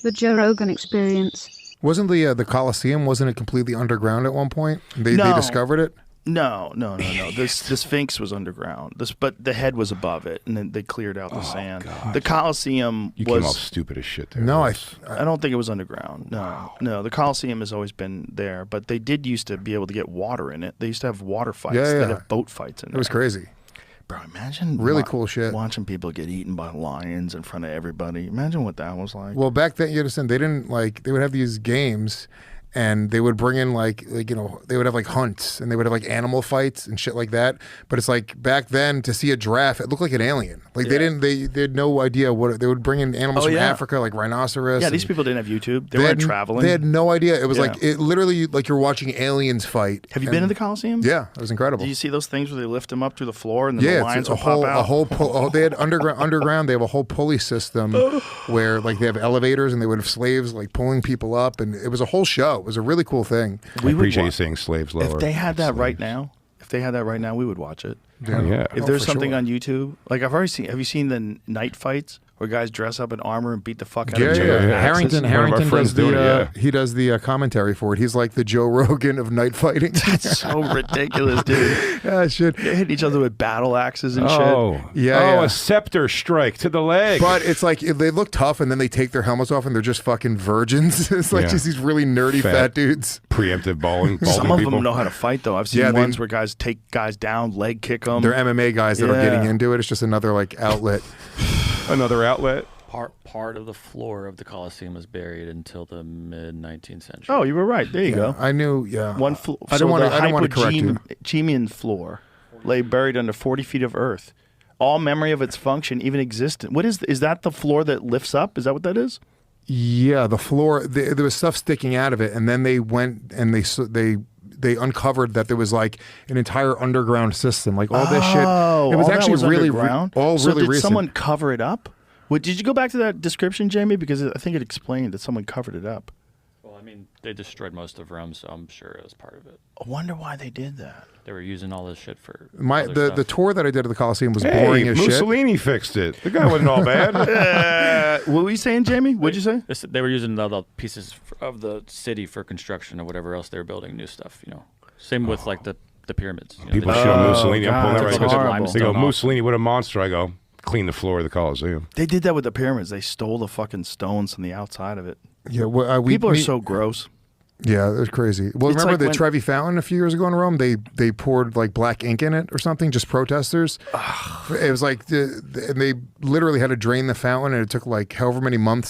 The Joe Rogan Experience. Wasn't the Coliseum, wasn't it completely underground at one point? They discovered it? No. The Sphinx was underground. But the head was above it, and then they cleared out the sand. God. The Coliseum You was came off stupid as shit there. No, I don't think it was underground. No. The Coliseum has always been there, but they did used to be able to get water in it. They used to have water fights. They have boat fights in there. It was crazy. Bro, imagine really cool shit. Watching people get eaten by lions in front of everybody. Imagine what that was like. Well, back then, you understand, they didn't they would have these games, and they would bring in they would have hunts, and they would have animal fights and shit like that. But it's back then, to see a giraffe, it looked like an alien. They had no idea what they would bring in animals from Africa, like rhinoceros. Yeah, these people didn't have YouTube. They weren't traveling. They had no idea. It was it literally you're watching aliens fight. Have you been to the Coliseum? Yeah, it was incredible. Do you see those things where they lift them up through the floor and then the lions will pop out? They had underground. They have a whole pulley system where they have elevators, and they would have slaves pulling people up, and it was a whole show. It was a really cool thing. I appreciate you saying slaves lower. If they had that right now, we would watch it. Yeah. If there's something on YouTube, I've already seen. Have you seen the night fights where guys dress up in armor and beat the fuck out of each other? Harrington does the commentary for it. He's like the Joe Rogan of night fighting. That's so ridiculous, dude. Yeah, shit. They hit each other with battle axes and shit. A scepter strike to the leg. But it's they look tough, and then they take their helmets off, and they're just fucking virgins. It's just these really nerdy fat dudes. Preemptive balding Some of people. them know how to fight, though. I've seen ones where guys take guys down, leg kick them. They're MMA guys that are getting into it. It's just another outlet. Another outlet. Part of the floor of the Coliseum was buried until the mid-19th century. Oh, you were right. There you go. I knew. Yeah. One floor. I don't want to correct you. Hypogean floor lay buried under 40 feet of earth. All memory of its function, even existence. What is that? The floor that lifts up? Is that what that is? Yeah, the floor. There was stuff sticking out of it, and then they went and they uncovered that there was an entire underground system, all this shit. It was actually really did recent. Someone cover it up? Did you go back to that description, Jamie? Because I think it explained that someone covered it up. Well, I mean, they destroyed most of Rome, so I'm sure it was part of it. I wonder why they did that. They were using all this shit for the tour that I did at the Coliseum was boring as shit. Mussolini fixed it. The guy wasn't all bad. What were you saying, Jamie? What'd you say? They were using the pieces of the city for construction or whatever else they were building, new stuff. Same with the pyramids. People shit on Mussolini. God, I'm pulling that's that right. horrible. They go, Mussolini, what a monster. I go, clean the floor of the Coliseum. They did that with the pyramids. They stole the fucking stones from the outside of it. Yeah, people are so gross. Yeah, it was crazy. Well, remember the Trevi Fountain a few years ago in Rome? They poured black ink in it or something, just protesters. It was and they literally had to drain the fountain, and it took however many months